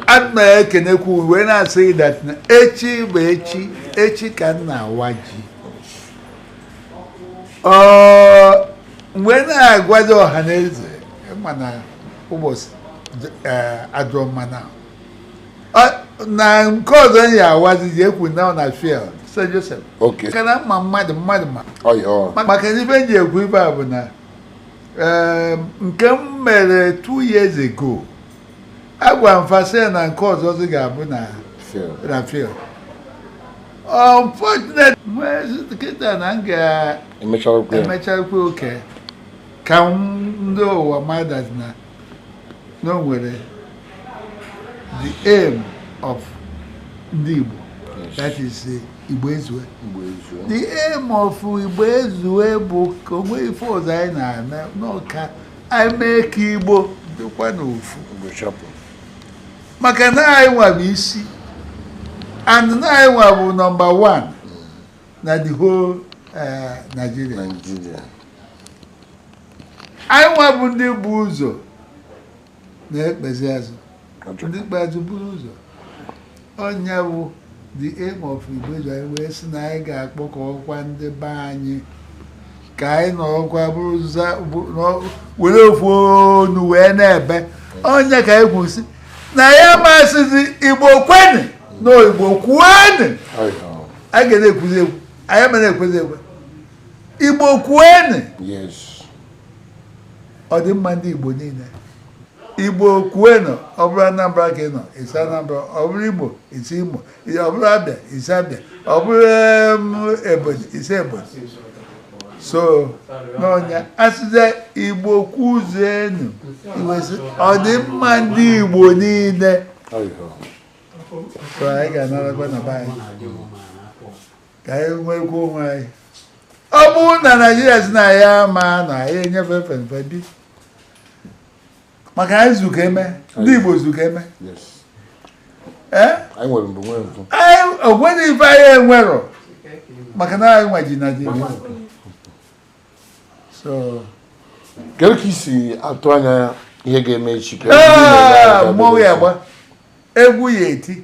ana ekenekwu we na say that echi bụ echi ka nna awaji mgbe na-agwazi ọha na eze mana ụbọchị ajọ mmana na nke ọzọ ya awazi ekwu na field St. Joseph kana mma mmadụ ma maka ibe nji ekwu ibe a bụ na nke m mere 2 years ago agwa mfasị na nke ọzọ ga-abụ na field unfortunately kịta na m ga-emecharukwa oke ka ndị ụwa mmadụ na o nwere the aim of ndị Igbo that is Igbo Ezue. The aim of Igbo Ezue bụ ka onwe ife ọzọ anyị na-eme n'ọka anyị mee ka Igbo dịkwa n'ofu maka na anyị nwa bụ isi and na anyị nwa bụ number 1 na the whole Nigeria. Anyị nwa bụ ndị bụ ụzọ na-ekpezi azụ ndị ikpeazụ buru ụzọ ọnya bụ the aim of Igbo Ezue anyị wee sị na anyị ga-akpọkọkwa ndị be anyị ka anyị nọrọkwa were ofu onu wee na-ebe onye ka anyị kwụsị na ya masịzi Igbo kwenị na Igbo kwuenị anyị ga na-ekwuzi ekwu anyị mere ekwezi ekwe Igbo kwuenị ọ dị mma ndị Igbo niile Igbo kwuenụ ọ bụrụ Anambra ka ị nọ isi Anambra ọ bụrụ Igbo isi Imo ọ bụrụ Abịa isi Abịa ọ bụrụ Ebonyi isi Ebonyi so n'ọnya asịza Igbo kwuzienụ ọ dị mma ndị Igbo niile so anyị ga-anarakwa na be anyị ka anyị nwekwa onwe anyị ọ bụrụ na Naịjirịa si na ya ma na anyị enyefe fenfe bi maka anyị zuka eme ndị Igbo zuka eme ogwene ife anyị enwerọ maka na anyị nwaji Naịjirịa so kedu ka isi atụ anya ihe ga-eme echi mmọnwụ ya gba egwu ya eti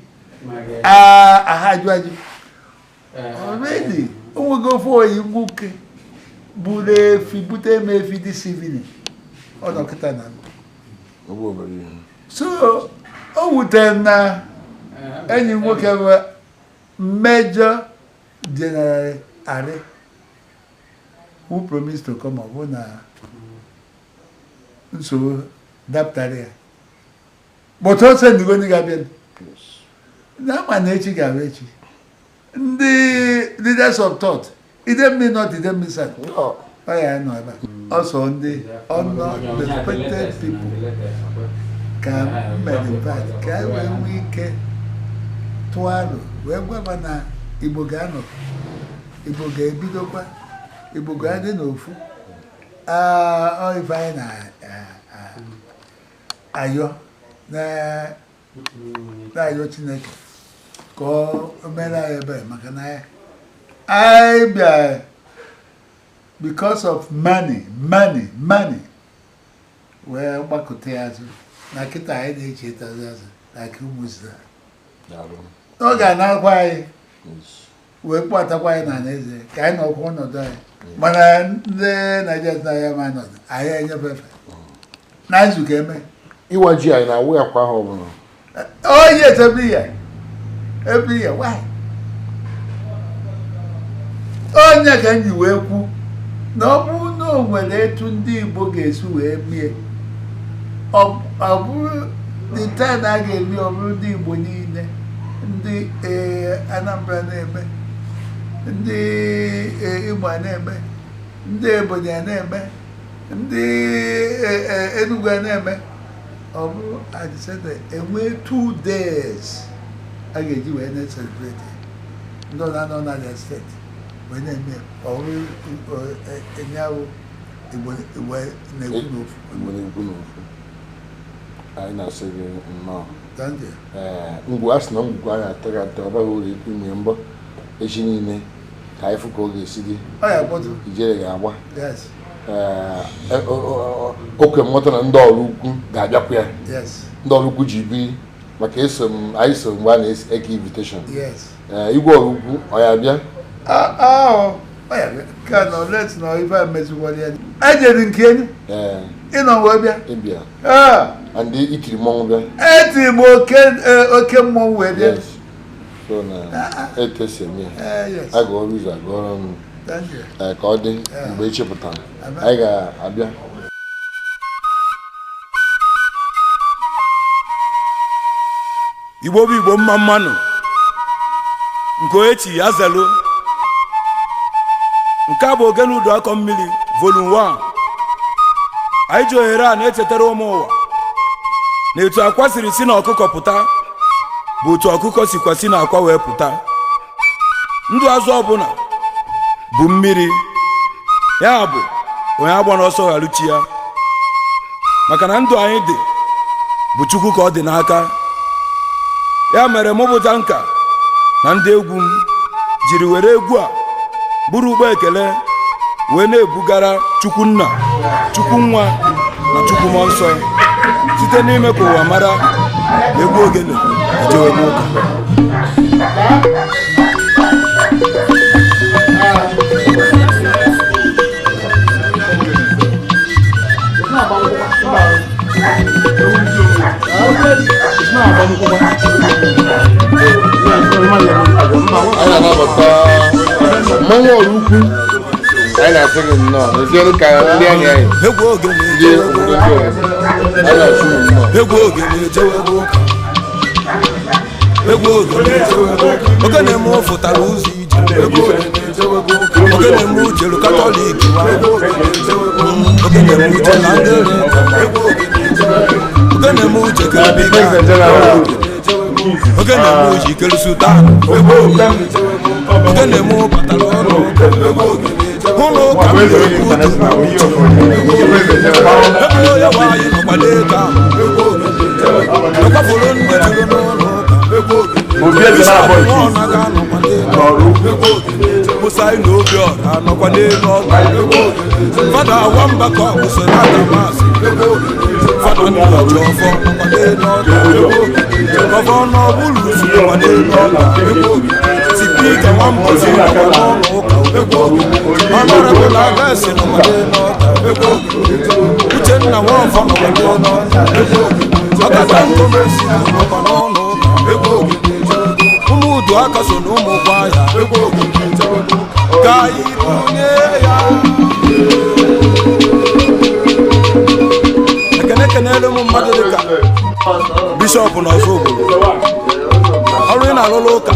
ahaju already onwego ofe oyi nwoke buru efi bute eme efi dị sivili ọ nọkịta na so o wutere na enyi nwoke bụ Major General Ari who promised to come up na nsogbu dapụtara ya but o sị ndigo ndị ga-abịa na ama na echi ga-abịa echi ndị leaders of thought idemni not idemni sad ọ ya nọ ebe ọsọ ndị respected people ka mmedivide ka wee nwee ike tụọ alo wee gwaba na Igbo ga-anọ Igbo ga-ebidokwa Igbo ga-adị n'ofu ife anyị na-ayọ na-ayọ Chineke ka o mere anyị ebere maka na anyị bịa because of money wee gbakọta ya azụ na kịta anyị na-echetazi azụ na ka ụmụ Izrel ọ ga-anakwa anyị wee kpọtakwa anyị na eze ka anyị nọkwa ọnọdụ anyị mana ndị Naịjirịa na ya ma nọdụ anyị enyefefe na nzukọ eme ịwa ji anyị na-awụ ya kwa ha ọbụla yes every year why onye ka m ji wee kwu na ọ bụrụ na o nwere etu ndị Igbo ga-esi wee mie ọ bụrụ the time a ga-eme ọ bụrụ ndị Igbo niile ndị Anambra na-eme ndị Imo na-eme ndị Ebonyi na-eme ndị Enugu na-eme ọ bụrụ adịsede enwee 2 days a ga-eji wee na-celebrate ndị ọ na-anọ na their state wee na-eme ọ bụrụ enyeahụ Igbo na-ekwu n'ofu anyị na-asị gị nnọọ ngwu a sị na ngwugwu anyị atọghị atọ ọ baghị uru ikwu ime mbọ echi niile ka anyị fụ ka ọ ga-esi dị ijere ga-agba oke mmụta na ndị ọrụ ukwu ga-abịakwa ya ndị ọrụ ukwu ji biri maka eso m anyị so mgbe a na-eke invitation yes igwe ọrụkwu ọ ya bịa ka nọ let na ife mezikwara ya ejeri nke enyi ịnọ wee bịa ịbịa and itiri mmọnwụ bịa etiri m oke mmọnwụ wee bịa so na etesi eme a ga ọrụ ụzọ aga ọrụ ọnụ ka ọ dị mgbe echepụtara anyị ga-abịa Igbo bụ Igbo mma mmanụ nke oechi ya zelu nke a bụ Ogene Udu Akọ Mmiri Volume 1 anyị ji ohere a na-echetara ụmụ ụwa na etu akwa siri si na ọkụkọ pụta bụ otu ọkụkọ sikwa si na akwa wee pụta. Ndụ azụ ọbụla bụ mmiri, ya bụ onye agba n'ọsọ gharuchi ya, maka na ndụ anyị dị bụ Chukwu ka ọ dị n'aka. Ya mere mụpụta nka na ndị egwu m jiri were egwu a bụrụ ụgbọ ekele wee na-ebugara Chukwu Nna, Chukwu Nwa na Chukwu Mmụọ Nsọ site n'ime ka ụwa mara egwu ogene ejewe n'ụka. Anyị na-anabata mmọnwụ ọrụkwu anyị na-asị gị nnọọ n'eziọrụ ka ndị anyị ndị obodo ndị ọzọ anyị na-asị gị nnọọ Egwu ogene ejewe n'ụka, egwu ogene ejewe n'ụka. Ogene m fụtara ụzọ ije, ogene m jelu Katọlik, ogene m jelu Anglịkan, ogene m jekere Bigan, ogene m jikere Sudan, ogene m batara ọrụ ụlọ ụka m na-ekwu ebule ya nwaanyị nọkwa n'ego ahụ ekwafuru nne juru n'ụlọ ụka Musa na Obiora nọkwa n'elu ọgụ Fada Nwamba ka ọ bụ Sonata Masị Fada Nnaji Ọfọ nọkwa n'elu ọgụ Gọvanọ Buluzu nọkwa n'elu ọgụ Sipika Nwambozi nọkwa n'ụlọ ụka Honorable Agasi nọkwa n'elu ọgụ Uchenna Nwafọ nọkwa n'elu ọgụ Ọkata Nkomesi nọkwa n'ụlọ ụka Ụmụ Udu Aka so na ụmụ ụgwọ ahịa ka anyị bunye ya ekene ụmụ mmadụ dịka Bishọp na ọzọ obodo ọrụ ị na-alụlụ ụka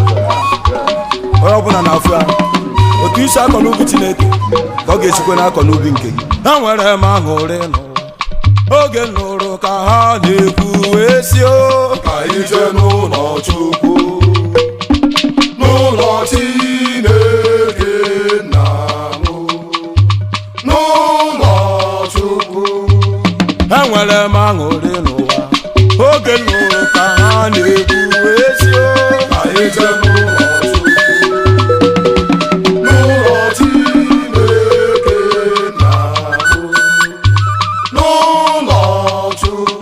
onye ọbụla na-afụ ya otu isi akọ n'ubi Chineke ka ọ ga-esikwe n'akọ n'ubi nke gị. Ha nwere m aṅụrị oge nụrụ ka ha na-ekwu wee si ka anyị jee n'ụlọ Chukwu, n'ụlọ Chineke nna m, n'ụlọ Chukwu. Enwere m aṅụrị n'ụwa oge nụrụ ka ha na-ekwu wee si ka anyị jee n'ụlọ Chukwu, n'ụlọ Chineke nna m, n'ụlọ Chukwu.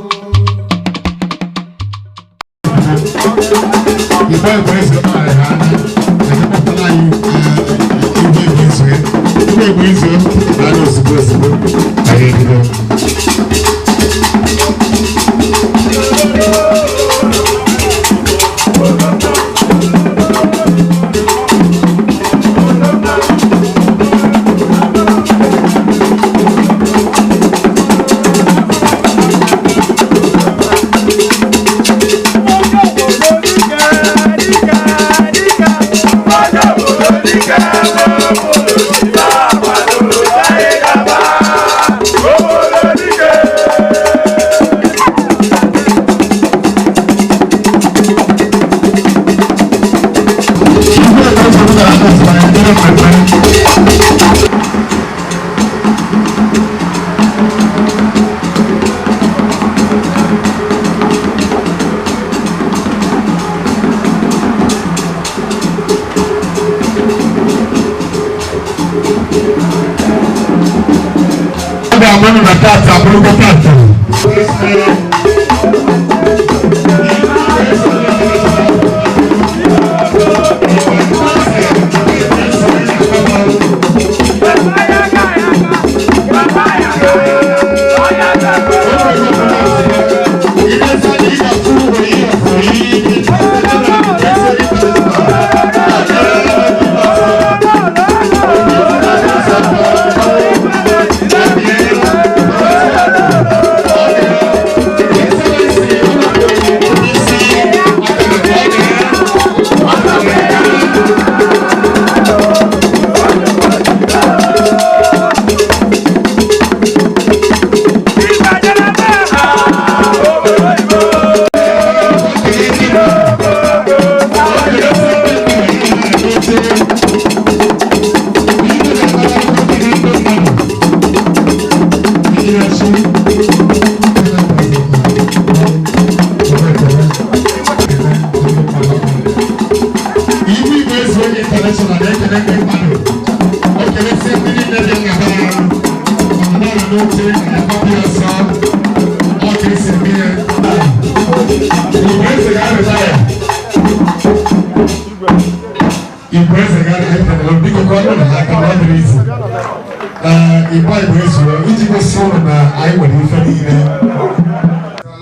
Mano na casa, a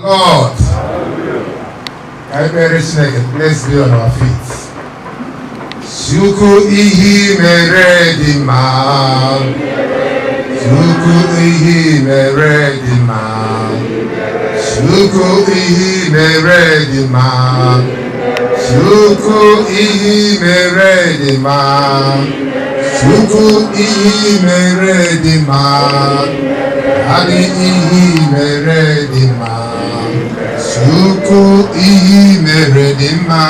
Lord, I very snake, let's be on our feet. Suku ihi meredima, Suku ihi meredima, Suku ihi meredima, Suku ihi meredima, Suku ihi meredima, Ani ihi meredima, Suku ihi meredima,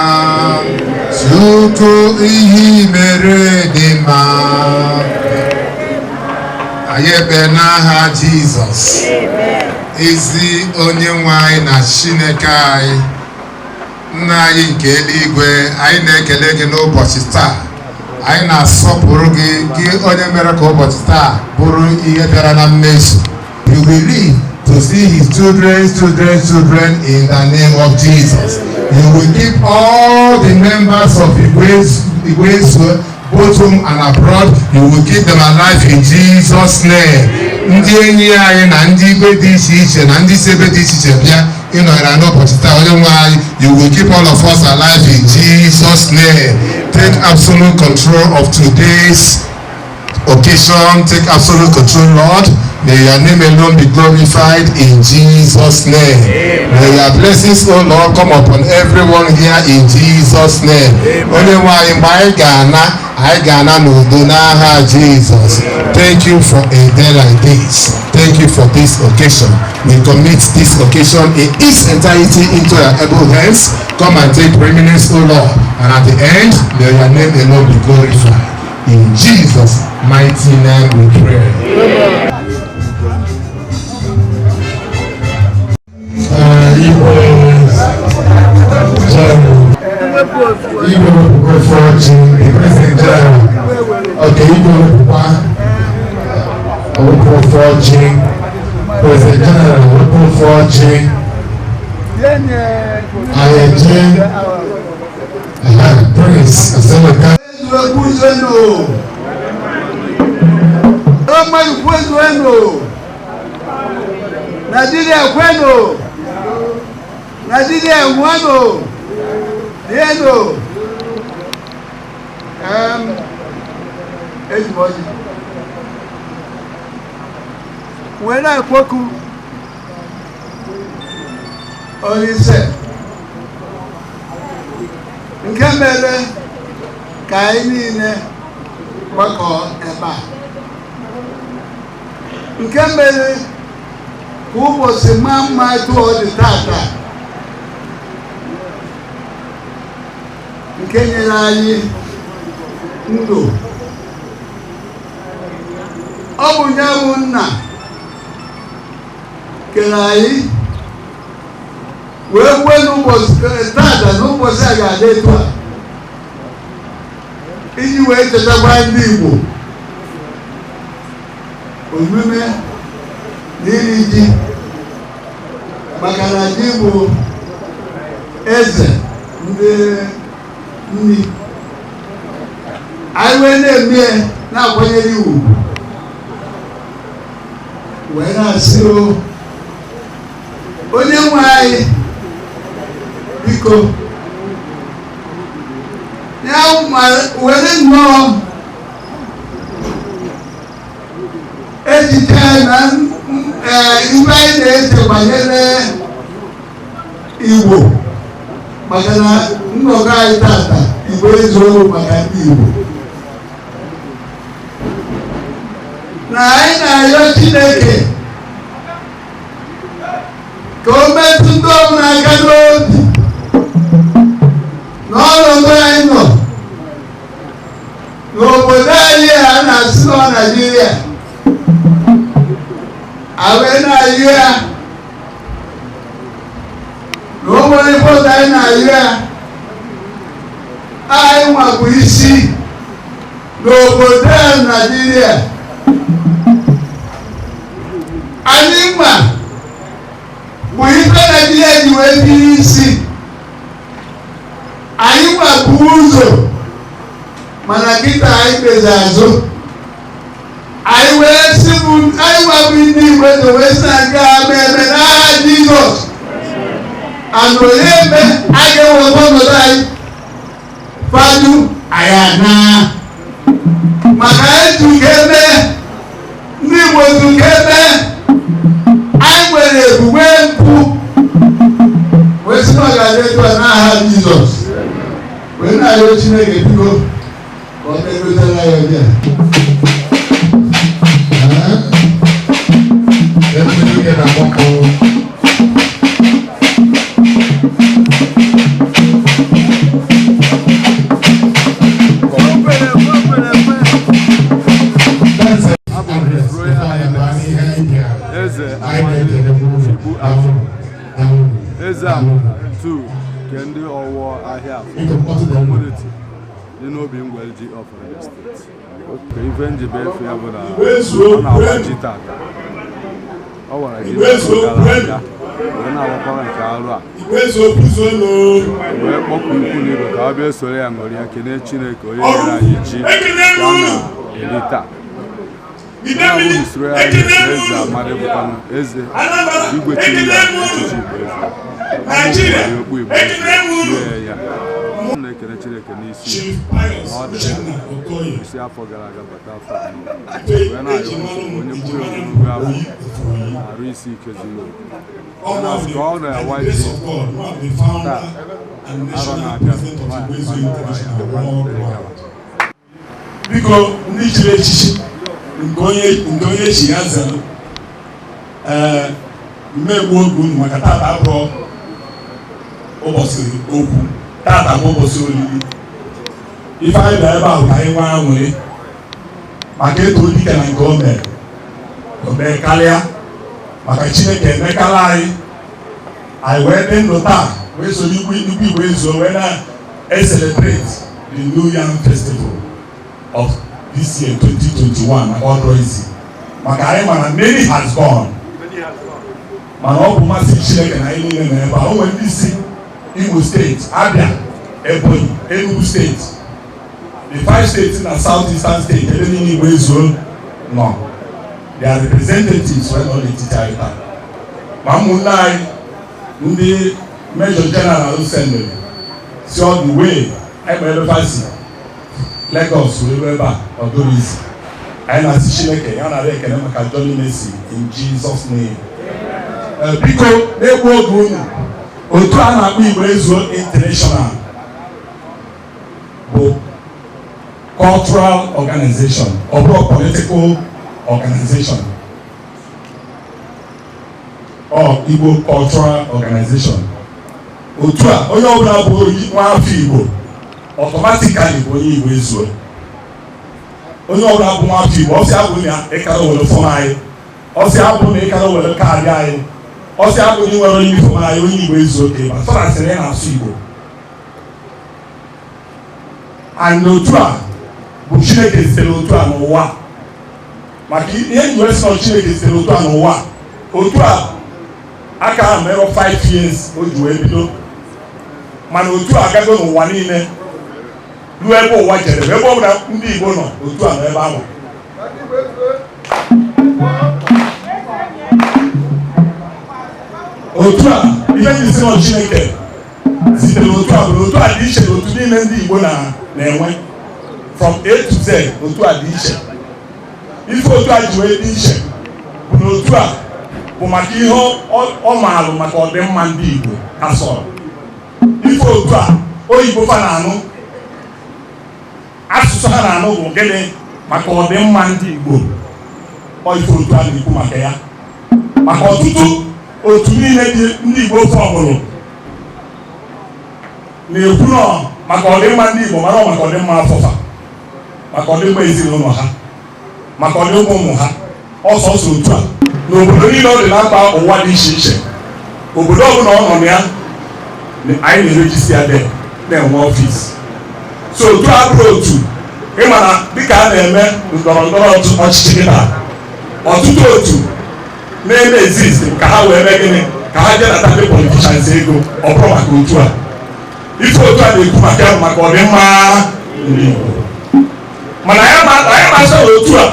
Suku ihi meredima. Ayebe n'aha Jesus. Ezi onye nwe anyị na Chineke anyị, nna anyị nke eluigwe, anyị na-ekele gị n'ụbọchị taa. Anyị na-asọpụrụ gị onye mere ka ụbọchị taa bụrụ ihe bịara na mmezu. You will live to see his children in the name of Jesus. You will keep all the members of Igwe's both home and abroad. You will keep them alive in Jesus' name. Ndị enyi anyị na ndị igwe dị iche iche na ndị sebe dị iche iche bịa ịnọrọ n'ụbọchị taa onye nwe anyị. You will keep all of us alive in Jesus' name. Take absolute control of today's occasion. Take absolute control, Lord. May your name alone be glorified in Jesus' name. Amen. May your blessings, oh Lord, come upon everyone here in Jesus' name. Only one in Ghana n'udo n'aha Jesus. Thank you for a day like this. Thank you for this occasion. We commit this occasion in its entirety into your able hands. Come and take preeminence, oh Lord. And at the end, may your name alone be glorified. In Jesus' mighty name we pray. Amen. The President General. Okay, President General, Prince, when I spoke on his set, in Camera, Kainine, Bako, Eba. In Camera, who was a man, my two or the Tata. In Kenya, Ndo. Obunyamuna. Kelai. When was Tata, no was I later. Anyway, the one people. Women, Nini, Makanajibu, eze ndị nni anyị wee na-eme na-akwanyere iwu wee na-asị onye nwe anyị biko ya were nnọọ echiche na ibe anyị na-eche banyere Igbo maka na nnọkọ anyị tata Igbo ezuolu maka ndị Igbo na anyị na-arịọ Chineke ka o metụ ndị ọbụla aka n'obi n'ọnọdụ anyị nọ n'obodo anyị a na-asị nọ Naịjirịa wee na-ayị ya na o nwere ibodo anyị na-ayị ya anyị nwabụ isi n'obodo a Naịjirịa anyị ma bụ ife Naịjirịa ji wee biri isi anyị nwabụ ụzọ mana kịta anyị kpezi azụ anyị wee si bụ anyị nwabụ ndị Igbo ezo wee si aga ama eme n'agha Jizọs and onye eme a ga-eweta ọnọdụ anyị fadu anyị ana maka etu ka eme ndị Igbo etu ka eme anyị nwere ebube mpụ wee si na ọ ga-adị etu a n'aha Jizọs wee na-arịọ Chineke biko ka ọ na-erutela ya ọbịa. Eze two kendi ọwọ ahịa community dị n'obi ngwelji of Rivers State. Ka ife njibe efe ya bụ na ọ na-awa ji tata ọ wara ji gara aga wee na-awakwara nke arụ a wee kpọkụ ikwu n'iro ka ọ bịa soro ya ṅụrị ya kene Chineke onye nyere anyị ji ya na-eri taa. Usoro ya eze amadị bụkwanụ eze igwe chiri ya echichi Igbo eze okpu Igbo tie ya na-ekene Chineke n'isi ọ dị isi afọ gara aga bata afọ wee na-ayọ onye mkpụrụ ogologo afọ arụ isi ike zuru oke ka ọ na-awa isi taa arọ na-abịa biko ndị chiri echichi nke onye chi ya zara mmegbu oge unu maka tata abụọ ụbọchị okwu tata bụ ụbọchị olili ife anyị bịara ebe ahụ ka anyị nwee aṅụrị maka eto dike na nke o mee karịa maka Chineke emekala anyị wee dị ndụ taa wee so n'ikwu Igbo ezuo wee na-celebrate the New Yam Festival of this year 2021 na ọdụ ezi maka anyị mana many has gone mana ọ bụ mmasị Chineke na anyị niile na ebe a o nwere ndị isi Imo steeti, Abia, Ebonyi, Enugu steeti, the 5 states na Southeastern state ebe niile Igbo ezuo nọ their representatives were not n'etiti anyị taa ma ụmụnne anyị ndị Major General sendere si ọ dị wee ebe fasi Lagos wee ebe a ọdụrụ isi anyị na-asị Chineke ya na-arị ekele maka Johnny Mercy in Jesus name. Biko na-egbu oge unu otu a na-akpọ Igbo ezuo international bụ cultural organization ọ bụrụ political organization ọ Igbo cultural organization. Otu a onye ọbụla bụ nwa afọ Igbo automatically bụ onye Igbo ezuo. Onye ọbụla bụ nwa afọ Igbo ọsị abụ na ịkara were fọm anyị, ọsị abụ na ịkara were kaadị anyị, ọsị abụ na nwere onye fọm anyị onye Igbo ezuo ka ịba sọrasịrị ya na-asụ Igbo. And otu a bụ Chineke zitere otu a n'ụwa maka ihe njiwe sị na Chineke zitere otu a n'ụwa. Otu a aka ha mere 5 years o ji wee bido mana otu a agago n'ụwa niile ruo ebe ụwa jere ebe ọ bụla ndị Igbo nọ otu a nọ ebe ahụ. Otu a ihe ndị si nọ Chineke zitere otu a bụ otu a dị iche na otu niile ndị Igbo na-enwe from A to Z. Otu a dị iche ife otu a ji wee dị iche bụ na otu a bụ maka ihe ọ maalụ maka ọdịmma ndị Igbo ha sọrọ. Ife otu a oyibo fa na-anụ asụsụ ha na-anụ bụ gịnị maka ọdịmma ndị Igbo. Ife otu a na-ekwu maka ya maka ọtụtụ otu niile dị ndị Igbo ofe ọhụrụ na-ekwu nọ maka ọdịmma ndị Igbo mara maka ọdịmma afọfa maka ọdịmma ezinụlọ ha maka ọdịmma ụmụ ha. Ọsọsọ otu a n'obodo niile ọ dị na mba ụwa dị iche iche obodo ọbụla ọ nọ na ya anyị na-erejisi ya na-enwe ọfịs. So otu a bụrụ otu ịma na dịka a na-eme ndọrọ ndọrọ ọchịchị kịta ọtụtụ otu na-eme exist ka ha wee mee gịnị ka ha jee nata ndị politicians ego ọ bụrụ maka otu a. Ife otu a na-ekwu maka ya maka ọdịmma ndị Igbo mana anyị masịrị otu a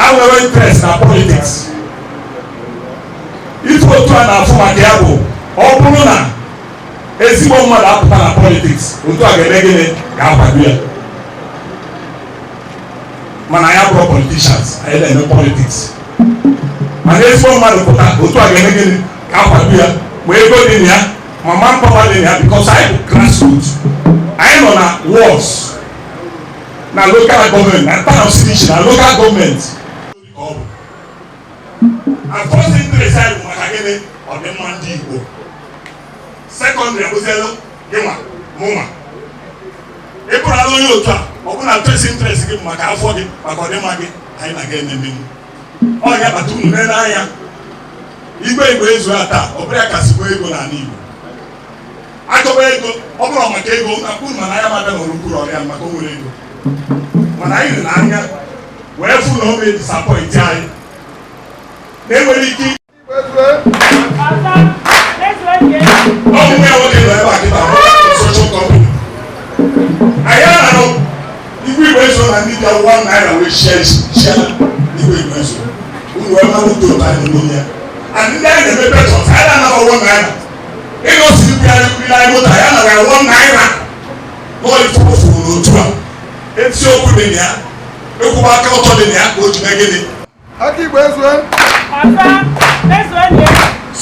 anwere interest na politics. Ife otu a na-afụ maka ya bụ ọ bụrụ na ezigbo mmadụ apụta na politics otu a ga-eme gịnị ga-akwado ya mana ya bụrụ politicians anyị na-eme politics mana ezigbo mmadụ pụta otu a ga-eme gịnị ga-akwado ya ma ego dị na ya ma manpower dị na ya because anyị bụ grassroots. Anyị nọ na wards na local government na town city na local government. And first interest anyị bụ maka gịnị ọdịmma ndị Igbo. Secondary abụzielu gịnwa mụnwa ịbụrụ ala onye otu a ọ bụ na first interest gị bụ maka afọ gị maka ọdịmma gị anyị na-aga ememe ọ ga-abata unu n'ele anya igwe Igbo ezu ya taa ọ bụrụ ya kasịkwa ego n'ala Igbo akọba ego ọ bụrụ maka ego na kwuru mana anya mabịa na orukuru ọrịa maka o nwere ego mana anyị dị n'anya wee fụ na o mee disappoint anyị na-enwere ike ọmụmụ ya nwoke nọ ebe a kịta social company anyị na-anọ igwe Igbo ezo na ndị bịa 1 naira wee share igwe Igbo ezo unu wee mara udo na anyị n'onye ya and ndị anyị na-eme petros anyị na-anọ 1 naira ịnọ si ibu ya ndị anyị moto anyị anaghị 1 naira n'ọrụ ifụfụrụ n'otu a eziokwu dị na ya ekwuba aka ọtọ dị na ya ka o ji mee gịnị aka Igbo ezue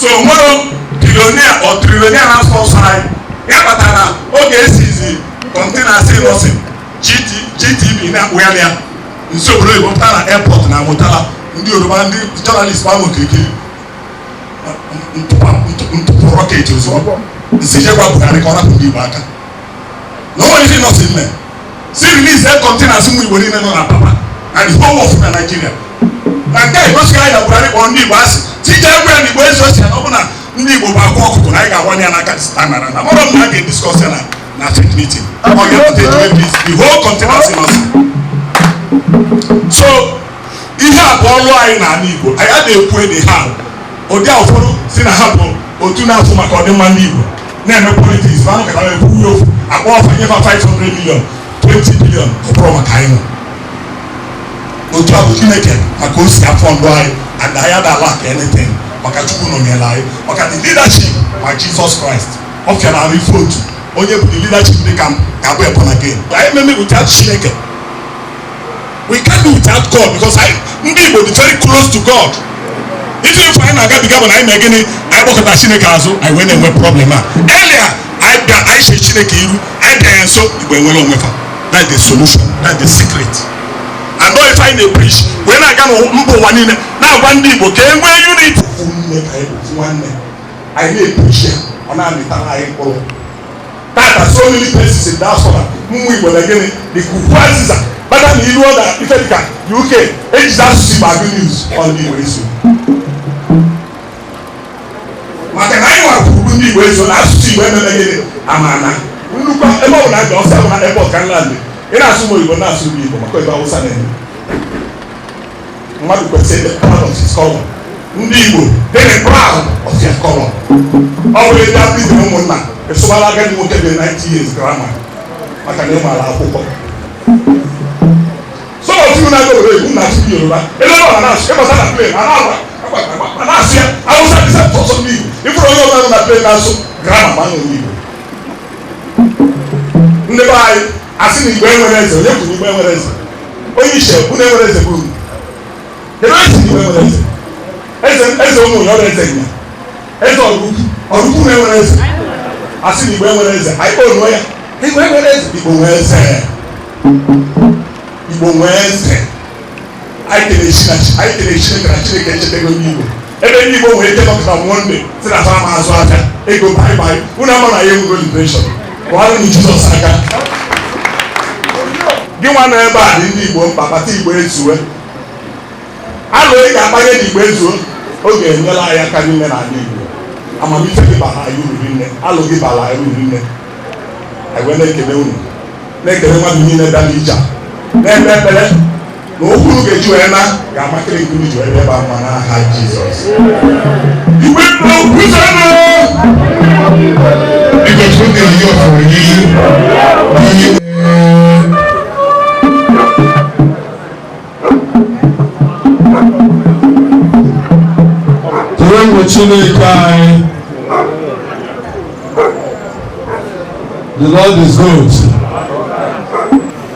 so nwere bilionia or trillionia na sponsor anyị ya kpatara oge esizi kọntena si nọsị GTB na-akpụ ya ya nso obodo Igbo pụta na airport na amụtala ndị Yoruba ndị journalist ahụ okirikiri ntụpụ rocket ozugbo nsi jekwa Buhari ka ọ rapụ ndị Igbo aka na onwe ife nọsị mme si release kọntena si ụmụ Igbo niile nọ na papa and the whole of na Nigeria na nke a igosighị anyị na Buhari kpọrọ ndị Igbo asị tije egwu ya na Igbo ezi osi ya na ọ bụ na ndị Igbo bụ akwa ọkụkụ na anyị ga-agwanye ya n'aka stanara na mara m na a ga-ediskọs ya na tek meeting ọ ga-epụta the whole container si nọsị. So ihe a bụ ọrụ anyị n'ala Igbo anyị na-ekwu ede ha ụdị a ụfọdụ si na ha bụ otu na-afụ maka ọdịmma ndị Igbo na-eme politiks manụ kata wee kwuo ofu akpọ ọfa nyefa 500 million 20 billion ọ bụrụ maka anyị nọ otu a bụ Chineke maka o si afọ ndụ anyị and anyị adala ka anything maka Chukwu nọnyere anyị maka the leadership ma Jesus Christ ọ fịara arụ ife otu onye bụ the leadership dị ka ga-abụ born again. Anyị ememe without Chineke we can't do without God because ndị Igbo dị very close to God. Ife ife anyị na-agabiga bụ na anyị mee gịnị anyị kpọkọta Chineke azụ anyị wee na-enwe problem a earlier anyị che Chineke iru anyị bịa ya nso Igbo enwere onwefa. That's the solution, that's the secret. And if I preach, when I got mbo one in now one day, okay, where you need I need preach on our little. That are so many places in diaspora. We will again the prices are but I mean you know that if you can UK it's that see bad news on the way so. Makanai wa kubundi way so na see when again amana. Look at about that just na airport can land. Ina sumo Igbo na sumo Igbo maka Igbo Hausa na eme mmadụ kwesịrị the proud of his color. Ndị Igbo they are proud of their color. Ọ bụrụ ebe a bụ ụmụnna esubala agadi nwoke dị 90 years grama maka na ịmara akwụkwọ some of you na-aga obodo egwu na-asụ Yoruba ebe ọ na-asụ ịbata na plane a na-asụ ya Hausa dị sọsọ ndị Igbo ịfụrụ onye ọbụla na plane na-asụ grama ma nọ n'Igbo ndị be anyị asị na Igbo enwere eze onye kwuru Igbo enwere eze onye iche bụ na enwere eze bụ uru ebe esi na Igbo enwere eze eze ụmụ onye ọrụ eze nya eze ọrụkwu na-enwere eze asị na Igbo enwere eze anyị kpọrọ ya Igbo enwere eze Igbo nwee eze Igbo nwee eze anyị kere Chineke na Chineke echetego ndị Igbo ebe ndị Igbo nwere ike nọkọta Monde si na fama azụ aka ego baịbaị unu ama na ya enwego liberation kọwara na Jizọs aka gị nwa nọ ebe a dị ndị Igbo mkpa kpata Igbo ezuwe alụ ị ga-akpanye na Igbo ezuo oge enyela anyị aka n'ime n'ala Igbo amamife gị bara anyị uru nne alụ gị bara anyị uru nne anyị wee na-ekele unu na-ekele mmadụ niile bịa n'ije na-eme ekpere na okwu unu ga-eji wee na ga-amakịrị nkiri ji wee ebe a mma n'aha Jizọs Igwe n'okwuzanụ biko tupu ihe ọfụrụ n'ihu Chineke anyị the Lord is good.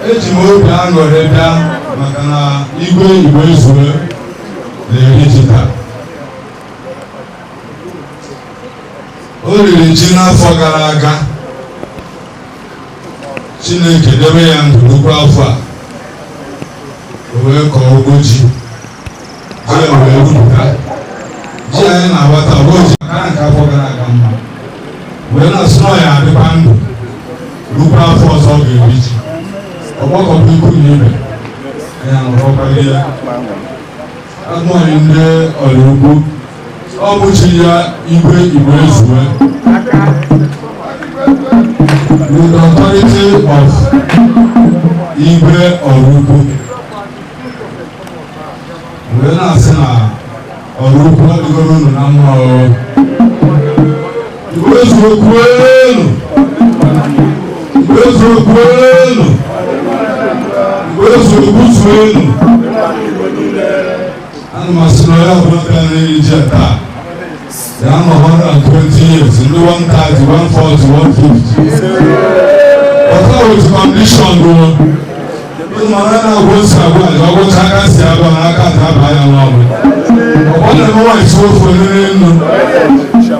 Eji m obi aṅụrị bịa maka na igwe Igbo ezue na-eri ji taa. O riri ji n'afọ gara aga. Chineke debe ya ndụ nnukwu afọ a. O wee kọọ ugbo ji. Ji ya wee rupụta. Ji anyị na-agbata oji aka nke afọ gara aga mma wee na-asị na ya adịkwa ndụ rukwa afọ ọzọ ọ ga-eri ji ọgbakọba ikwu na ibe ya nọrọkwara ya anụghị ndị ọrụ ugbo ọ bụchi ya igwe Igbo ezue with the authority of igwe ọrụ ugbo wee na-asị na ọrụ ugbo adịgoro unu na mma Igbo ezue kwuelu Igbo ezue kwuelu Igbo ezue kwuzuelu ana m asị na ya ọbụla bịa n'iri ji taa ya nọ 120 years ndị 130, 140, 150 ọta with condition bụ ịmara na agwọ si agwa ọgwụcha aka si agwa na aka daba ya n'ọbụ ọ na-emewa isi ofe onye nnu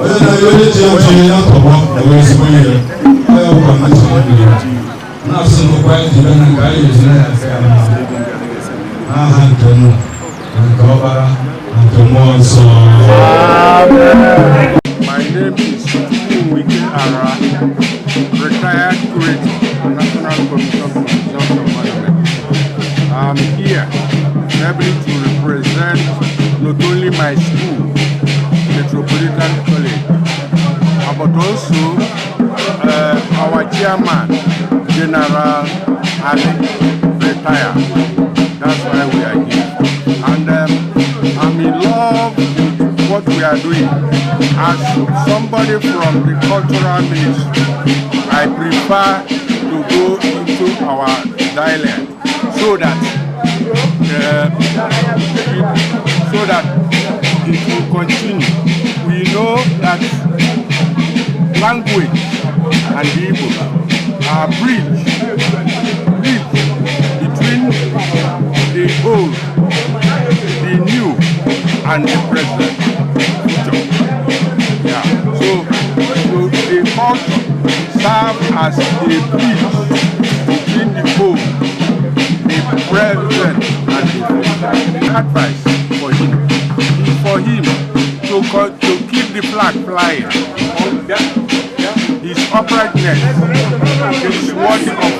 onye na-onye ji eji ya tọgbọ ewe ezigbo ihe ya bụ condition dị na-asị n'ụkwa anyị ji na nke anyị ejina ya aka ya n'aha nke nnu na nke ọbara na nke mmụọ nsọ. My name is Wike Ara, retired curator, National Commission for Preservation of Monument. I'm here able to represent not only my school, Metropolitan College, but also our chairman, General Ali, retired. That's why we are here. And I'm in love with what we are doing. As somebody from the cultural ministry, I prefer to go into our dialect so that it will continue. We know that language and Igbo are bridge between the old, the new, and the present future. Yeah. So the culture serves as a bridge between the old, the present, and the future. Advice for him is for him to keep the flag flying. His uprightness is worthy of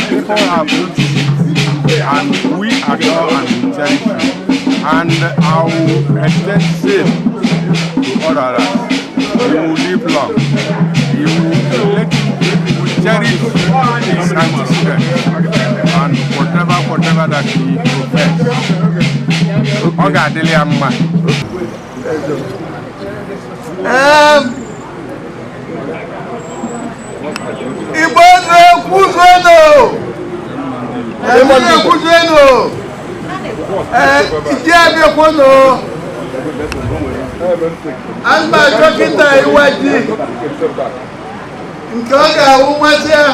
people have noticed, and we adore and we cherish him. And I will extend same to others. He will live long. He will cherish his antecedents and whatever that he professes. Kuzweno! Kuzweno! Ije Abekono! Alma Jokita Iwaji! Nke ọ ga-ahụ mmasị ya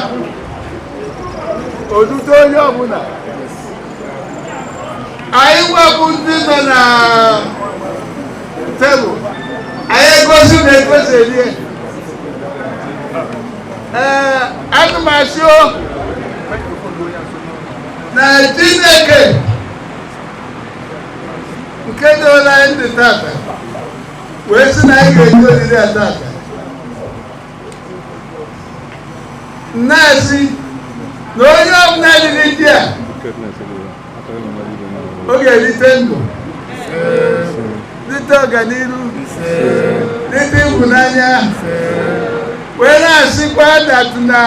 odudo onye ọbụla anyị nwebụ ndị nọ na tebụl anyị egosi na egosi elie atụmasị na Chineke nke dị ụlọ anyị ndị tata wee sị na anyị ga-eji olili ya tata nasi na onye ọbụla dịrị ndị a ọ ga-erite ndụ rite ọganihu rite ịhụnanya wee na-asịkwa datụ na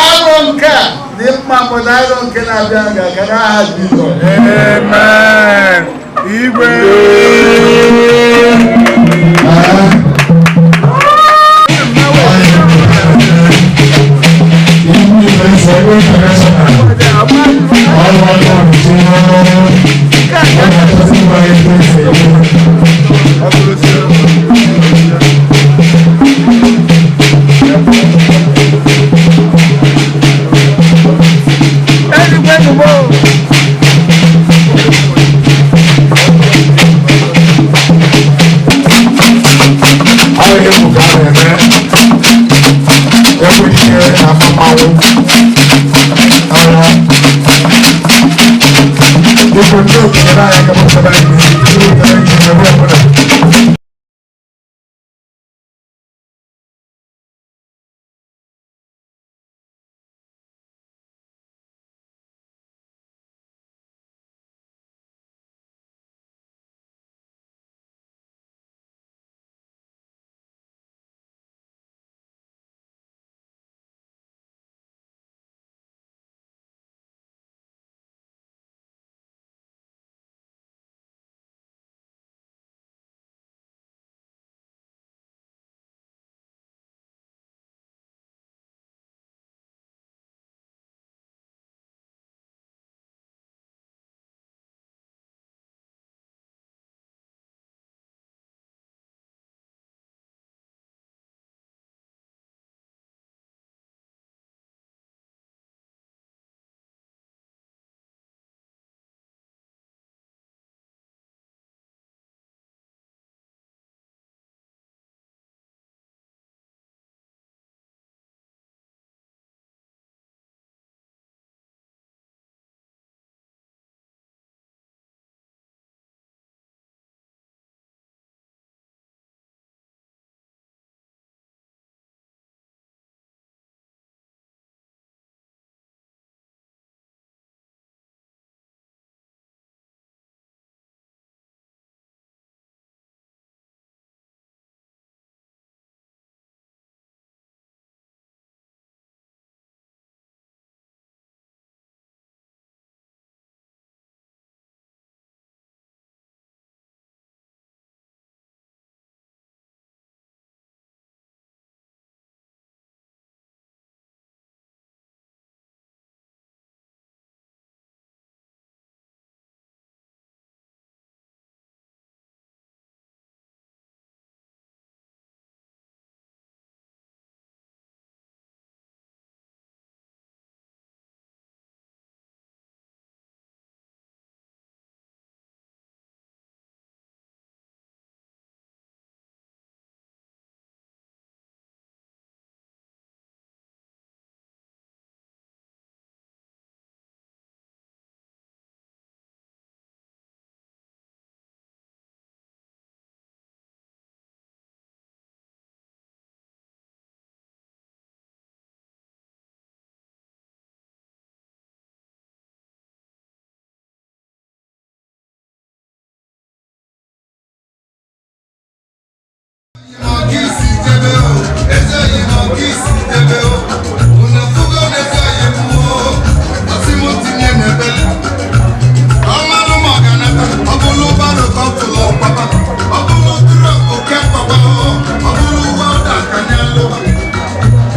arọ nke a dị mma mbụ na arọ nke na-abịa ga-aga n'aha Jizọs. Amen. Igwe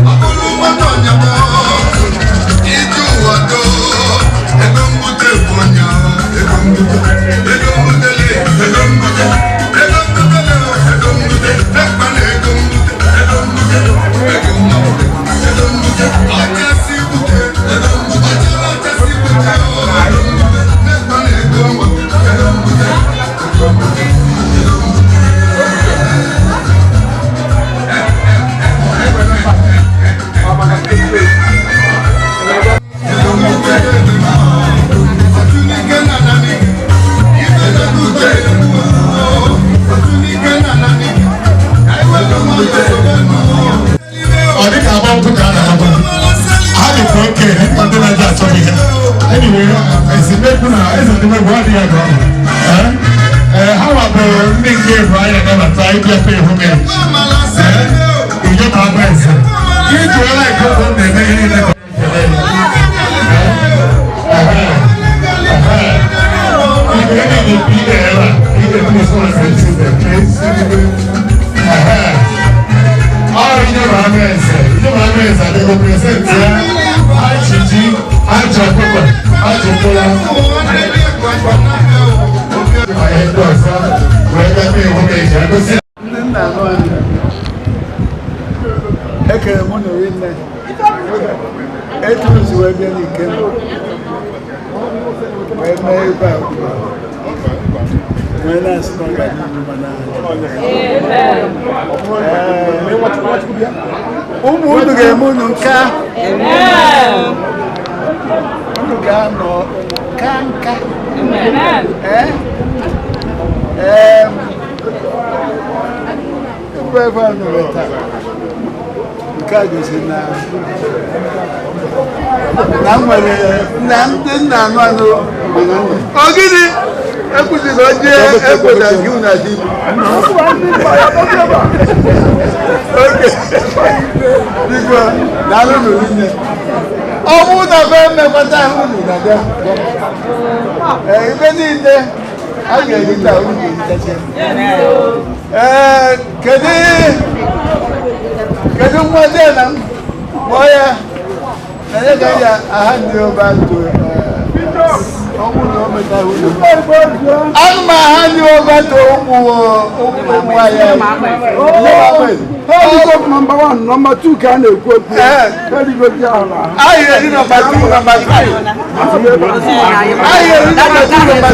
Apollo Evening game, right? I'm gonna try to pay homage. You just have to say. You do like go from the main. Number 2 can equip. I hear number 2, number 3. I hear number 2, number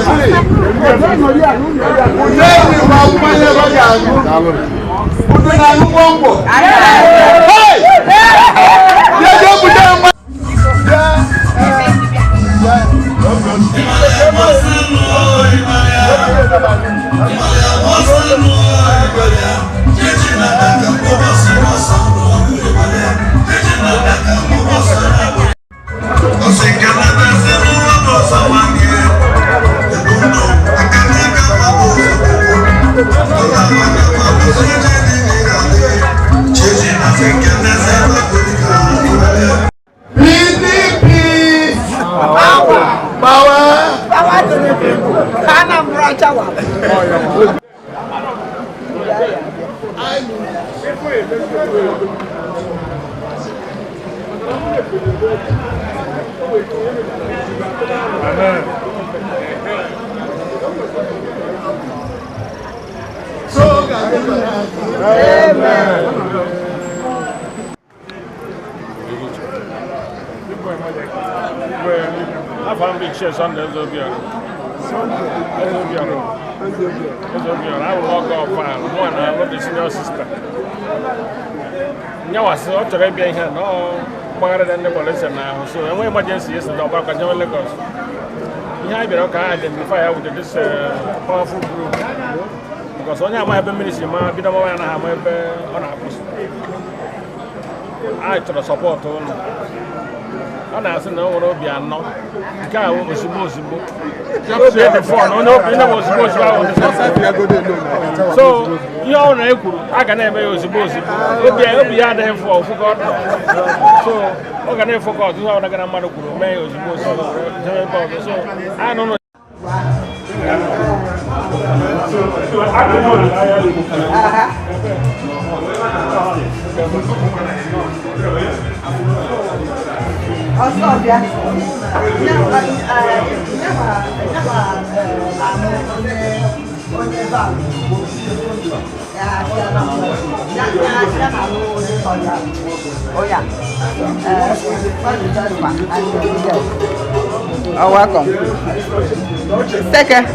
So, and when emergency is the back of Lagos, you can identify with this powerful group. Because when I have a ministry, I have on our post. I to the support on. And I said, no, no, be a no. The guy was supposed to book. Just before, no, was supposed to. So, you know, I can never suppose it. Be there for God. So, I'm going to focus on how I'm going to make it. So, I don't know. Oh, welcome. Second.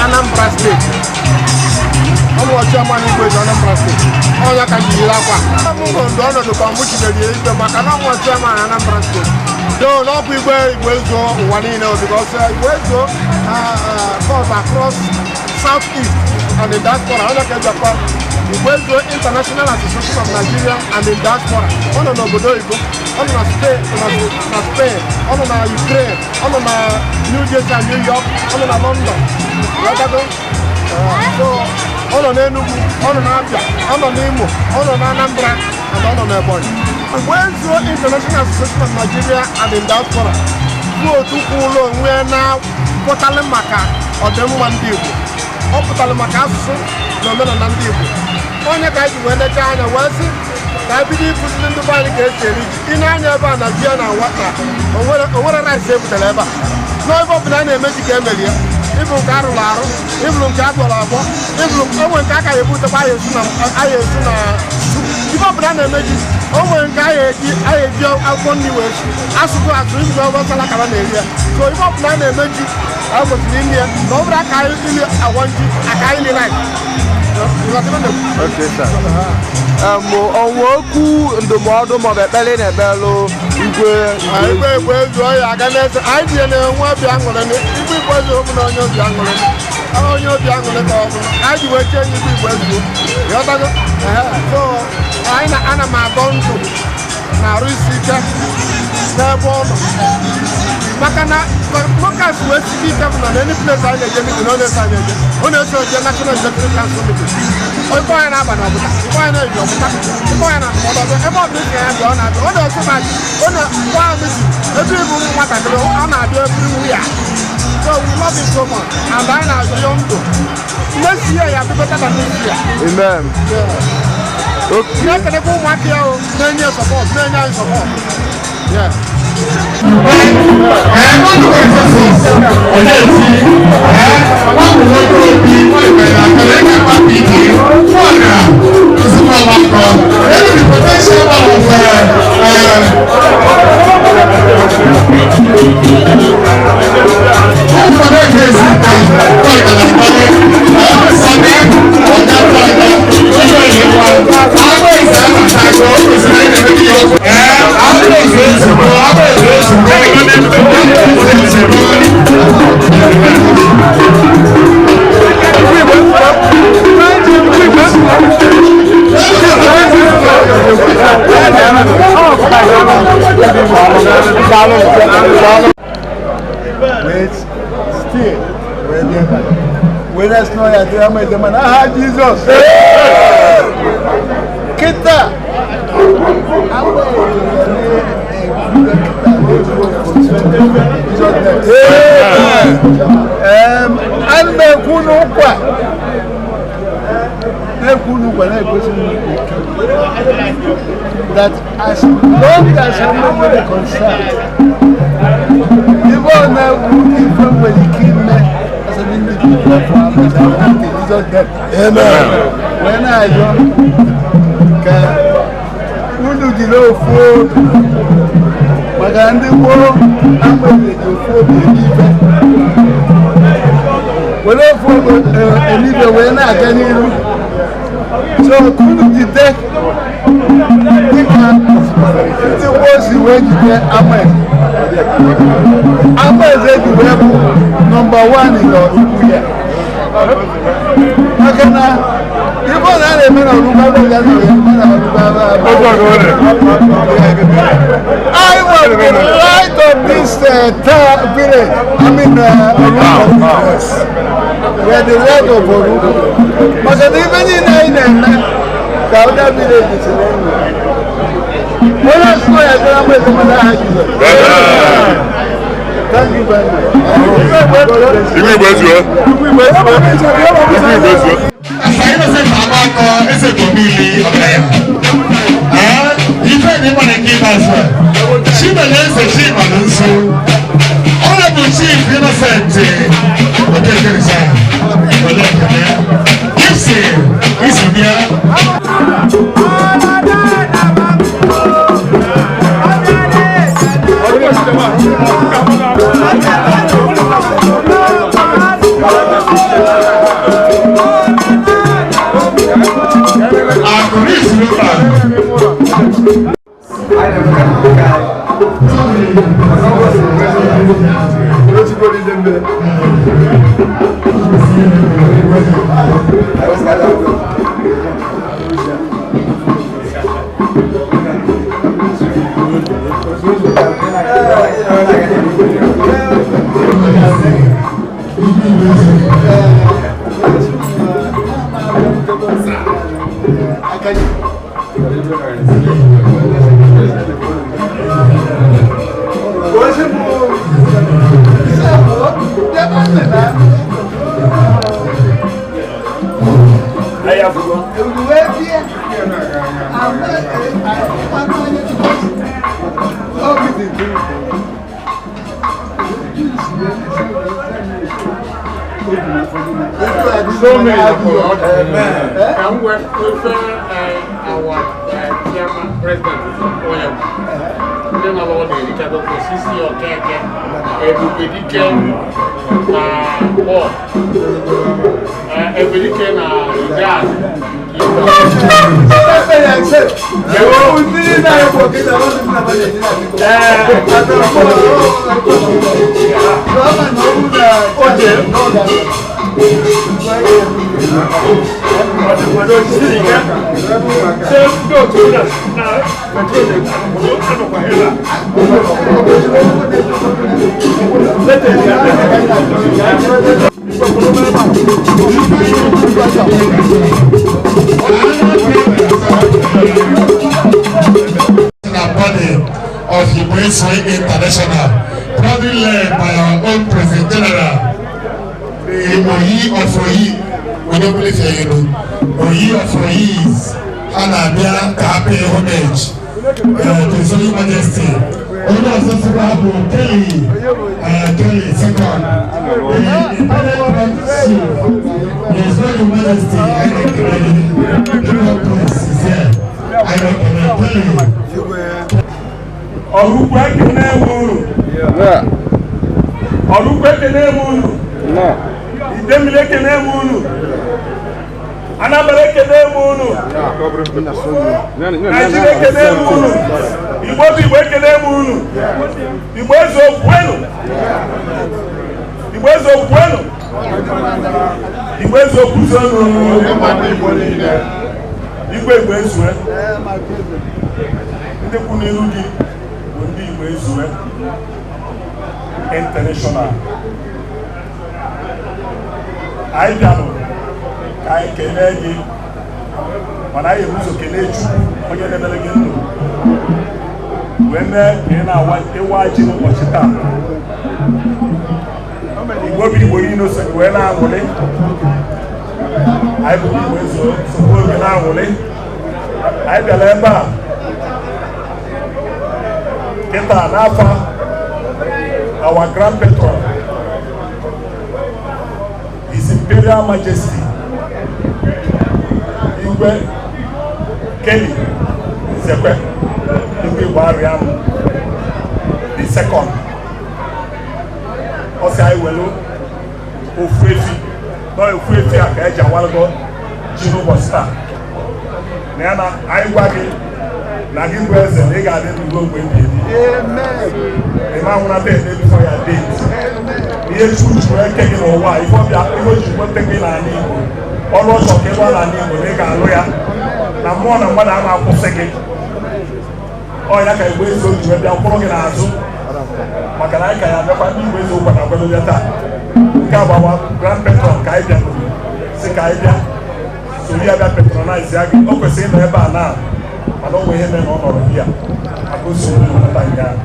Anambra State. Chairman Anambra State. All that can be like one. The Chairman Anambra State. No, not people will go one in because will go across southeast and the diaspora. Japan. The Wezo International Association of Nigeria and the diaspora. On the Bodoigo, on the Spain, on the Ukraine, on the New Jersey and New York, on the London. So, on the Enugu, on the Abia, on the Nemo, on the Anambra, and on the Ebonyi. The Wezo International Association of Nigeria and the diaspora. Go to Kulo, we are now Potalemaka or them one deal. Or Potalemaka, no matter than deal. Onye ka ji wele China wasi ka bidi kusin du bani ke seri ina nya ba na bia na wata onwere na se butele ba no ibo bina na emeji ka emelia ibu ka arularu ibu ka agbola agbo ibu onwe ka aka yebu te ba yesu na ife ọbụla na-emeji o nwere nke anyị eji akwụkwọ nri wee asụsụ atụ ibe ọgbasara kara na-eri ya so ife ọbụla na-emeji anyị kwesịrị ime ya na ọ bụrụ aka anyị ili agwọ nji aka anyị niile ọnwa okwu ndụmọdụ maọbụ ekpere na-ebelụ igwe ezu ọya aga n'eze anyị ji na-enwe obi aṅụrị igwe igwe ezu okwu na onye obi aṅụrị onye obi aṅụrị ka ọ bụ anyị ji wee chee igwe igwe ezu ịghọtago so anyị ana m agọ ndụ na-arụ isi ike n'ebe ọ nọ maka na focus wee site ike bụ na any place anyị na-eje meeting ọ na-eso anyị eje ọ na-eso eje National Executive Council meeting ife anyị na-aba n'ọbụta ife anyị na-eji ọbụta ife anyị na-ọdọdọ ebe ọ bụla isi ya bịa ọ na-abịa ọ na-eso ma ọ na-akwa meeting ebe ịbụ nwatakịrị ọ na-abịa every year so we love it so much and anyị na-azụ ndụ next year ya be better than this year. Amen. Na-ekelekwa ụmụaka ya o na-enye support na-enye anyị support. Yeah. Wait, still, when I know I do, I'm a man. Ah, Jesus! Kita! That as long as I'm concerned, even when he killed me as an individual, Jesus dead. Amen. When I don't do the food, but I'm the one, I'm going to do food. When I food, and even when I can hear so couldn't the death it was the way you get Ahmed said you were number one in your year. Even I was right of this village. I mean, where the light of Oru. But even in Kauda village is when I saw a drama, thank you very So many. Amen. And we're our president onye ndị na-alụ ọrụ erika dọkịta Sisi Okeke Ebubedike na Paul Ebubedike na Gas of Ibueswe International, proudly led by our own President General, the Oyi of Oyi, we don't believe you know, Oyi of Oyi's, Hanabia, Kape, homage, to His Holy Majesty. Owner of Sosibabu, Kelly, second, the independent chief, His Holy Majesty, I recommend the Prince is here. I recommend Kelly. Ọ̀rùkú ekene unu. Ọ̀rùkú ekene unu. Idemile ekene unu. Anambra ekene unu. Nigeria ekene unu. Igbo Igbo ekene unu. Igbo ezo kwenu. Igbo ezo kwenu. Igbo ezo kwenu. Igbo Igbo ezo. Ndị kwu n'iru gị. Ndị Igbo Ezue International anyị bịanụ ka anyị kelee gị mana anyị ebuso kelee Chukwu onye na-emere gị ndụ wee mee ka ị na-awa ịwa ji n'ụbọchị taa Igbo bụ Igbo niile so wee na-anwụlị anyị bụ Igbo Ezue sokwa oge na-anwụlị anyị bịara ebe a Kita Nafa, our Grand Patron, His Imperial Majesty, Igwe Kelly Zekwe, Igwe Wariam, the second. Osi Aiwelu, Ofrefi, no Ofrefi Akaja Walgo, Jino Bosta. Nana Aiwagi. Na give present, they got them to go with you. Amen. The man will not pay before your date. He is true to taking over. If you want to take in an ego, almost okay, one an ego, they can lawyer. Now, more than what I'm out for second. Oh, yeah, I wait so you have your program. Makanaka, I have a new way to open up another time. Kabawa, Grand Patron, Kaida, Sikaida. So we have a patronized Yagi. Okay, say never now. I don't wear him on here. I go so many times.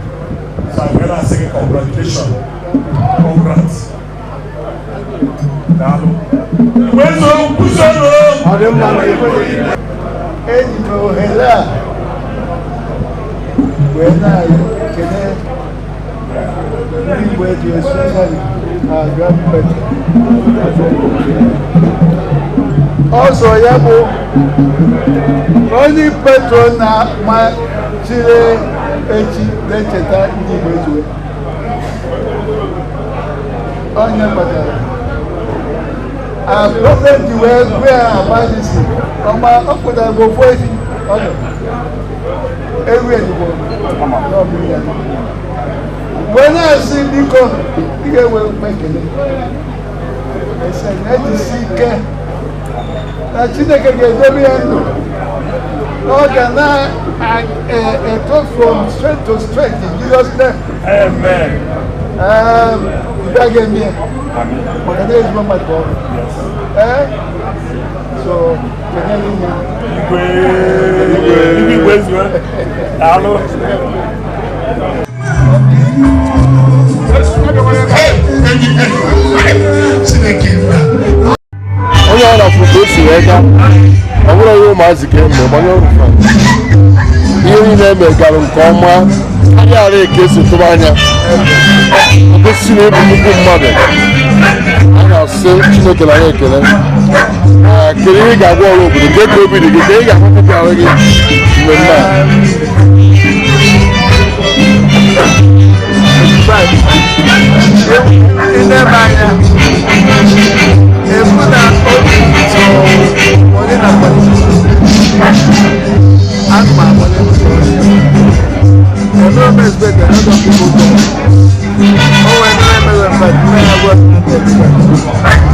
So I'm going to say congratulations. Congrats. Where's the Kusano? I don't know. When I can where to especially grandparents. Also, Yabo, only patron my Chile, Echi, Decheta, Igwe. On your mother. I'm present to where I'm managing. On my uncle, I go for it. When I see Nico, he will make it. I said, let me see. Chineke ga-edobe ya ndụ ọ ga na-eto from strength to strength in Jesus' name. Amen. Ịbịa ga-eme ya maka na ezigbo mmadụ ọrụ. So kenyere ihe Igwe Ezue daalụ. onye ọ na-afụ ka o si wee gaa ọ bụrụ ihe ụmụazị ka eme gbanye ọrụ ihe niile emegarụ nke ọma anya ara eke si tụrụ anya gosi na ebu nnukwu mmadụ a sị Chineke na anyị ekele kedu ihe ị ga-agwa ọrụ obodo nke ka obi dị gị ka ị ga-ahụpụta ahụ gị mmemme a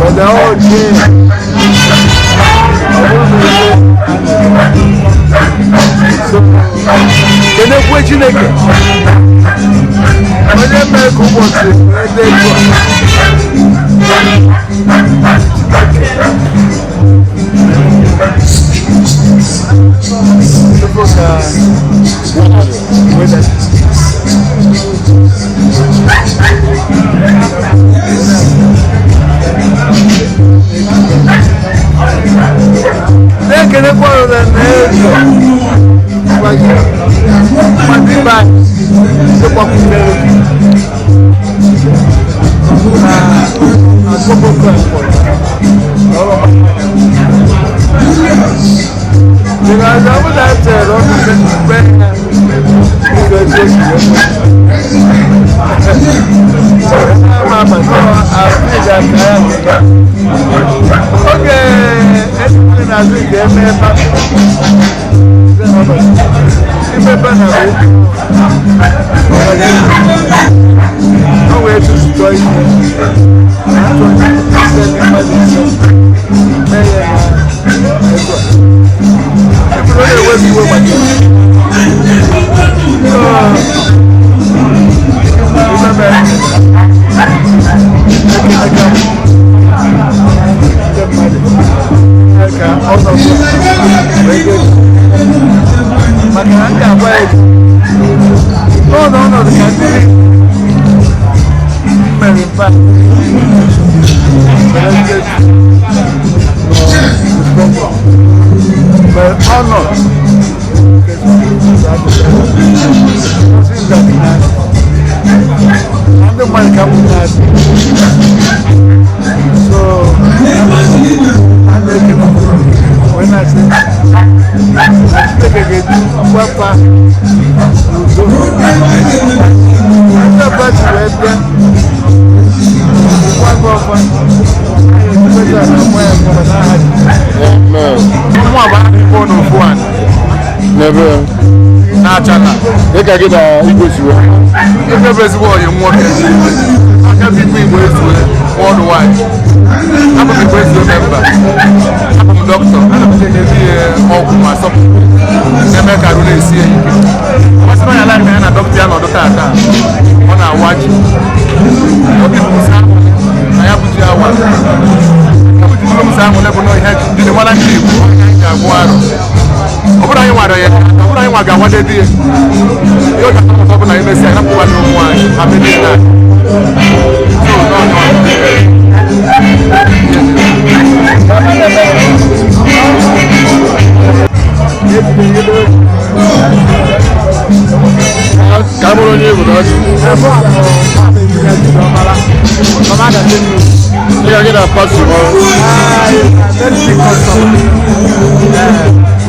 but the whole thing, so can you quit you naked? When you make who wants to, they que no puedo tener Matiba se puede comer a poco tiempo llegamos a hacer mama no afiga okay na zi de me pa me pa na no way to destroy Never. Nachala. They can get a English one. If you ever saw you want to I can't be worldwide. I'm a president member. I'm a doctor. I'm a myself. Never can really see you. What's my life? I'm a doctor or doctor. On our watch. I have to do our work. I'm going to have to do the one I do. Ọbụna anyị nwaga nwade di ya ọ ga-apụta ọbụna imesi ya napụwa n'ụmụ anyị amịdị na ka a bụrụ onye obodo ọchị ị ga-agị na pati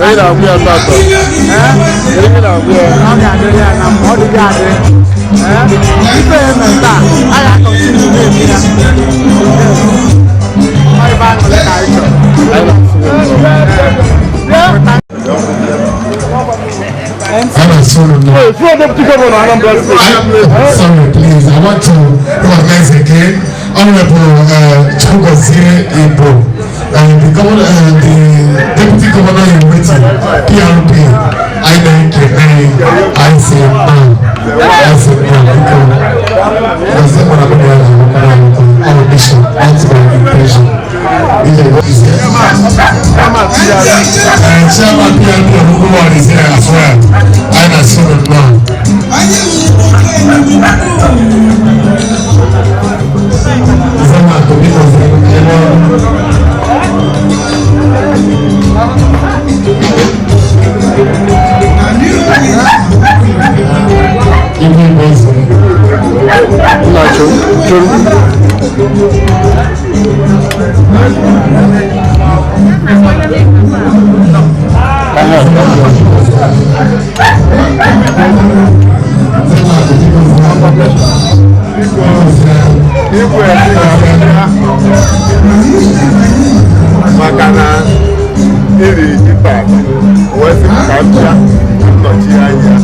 Ele não viu a tata. Ele não viu. Não me adere na modo de adere. Isso é mental. Aí a continua mesmo. Aí vai no legal isso. Sorry, please. I want to recognize again Honorable Chukwuzie Igbo. The Deputy Governor in waiting, PRP, I thank you, I say no, because that's what I'm going to do, our mission, that's my impression. Chairman PRP of Hukumar is here as well, I assume it now. Nacho, maka na iri ipa wee sị ka m bịa nnọchi anya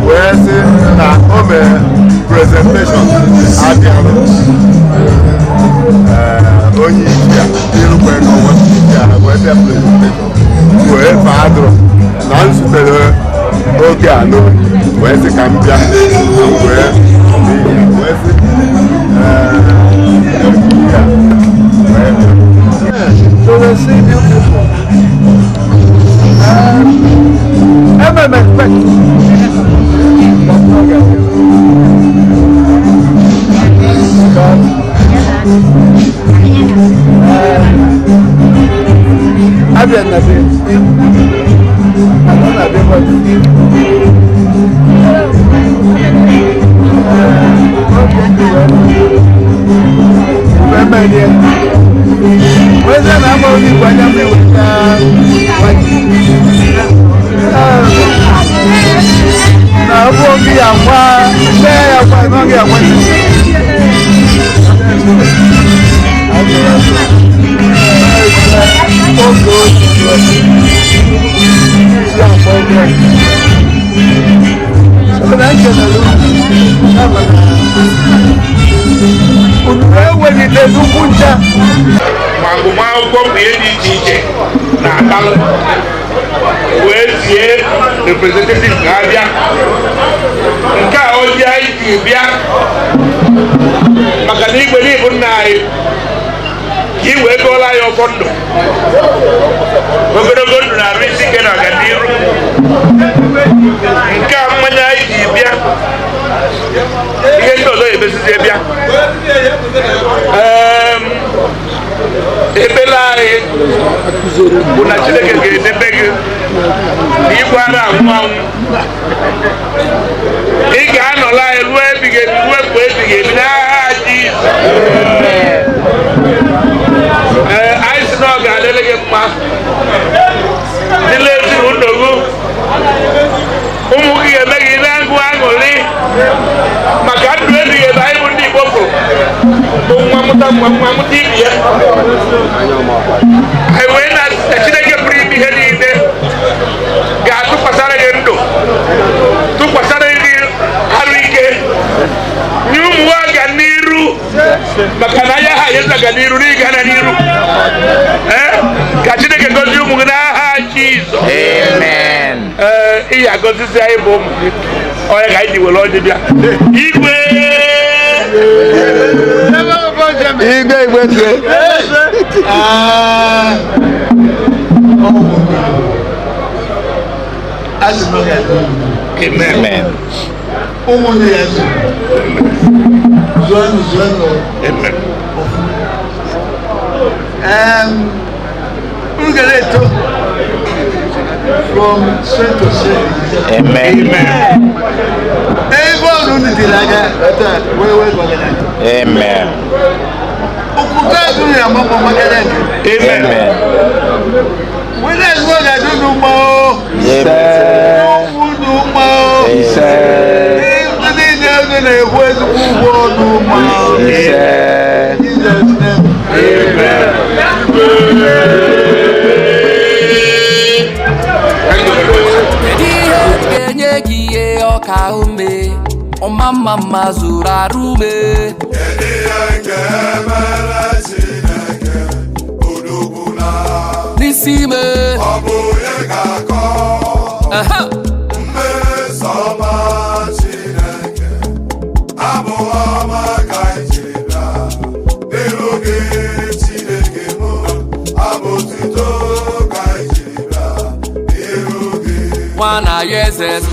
wee sị na o mere presentation adịghị onye isi a irukwe n'ọnwa isi a wee bịa presentation wee fadụrụ na nzutere oge a n'oyi wee sị ka m bịa na wee sị So they see new people. Representative Gabia nke a oji anyị ji bịa maka na igwe n'ibu nna anyị ka i wee gụọla ya ọfọ ndụ ogologo ndụ na-arụ isi ike na ọganiru nke a mmanya anyị ji bịa ihe ndị ọzọ ebesizie bịa ebela anyị bụ na Chineke ga-edebe gị na igwe ara anwụ anwụ ị ga-anọla anyị ruo ebighị ebi ruo mgbe ebighị ebi n'agha Jizọs. Anyị sị na ọ ga-adịrị gị mma dịla ezinụlọ gị ụmụ gị ga-eme gị na-agụ aṅụrị maka ndụ ebighị ebi anyị bụ ndị Igbo kwuru bụ nwa mụta ibi ya. Anyị wee na Chineke pụrụ ime ihe niile ga-atụkwasara gị ndụ tụkwasara gị arụ ike nye ụmụ ha ga n'iru maka na anya ha ga n'iru n'ịga na n'iru ka Chineke gọzie ụmụ gị n'aha Jizọs. Amen. Ihe agọzizi anyị bụ ụmụ gị onye ka anyị ji were ọjị bịa igwe Amen. Ụmụnne ya zuenu. Amen. We're going to from strength to strength. Amen. Amen. Mama zura rume Nisime Wana yeses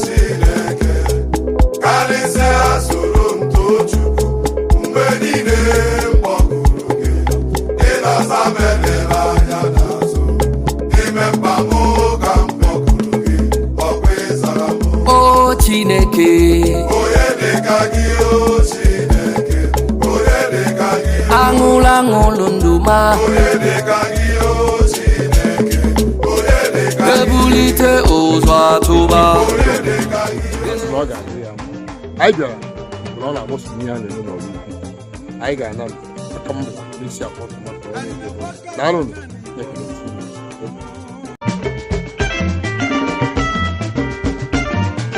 Chineke, karịsịa soro Chineke aṅụlụ aṅụlụ ndụ ma ebulite ụzọ atụba anyị bịara mgbe ọ na-agbụsị ihe a na-eme n'ọrụ ukwu anyị ga-ana aka mbụ n'isi akpọ tomato daalụ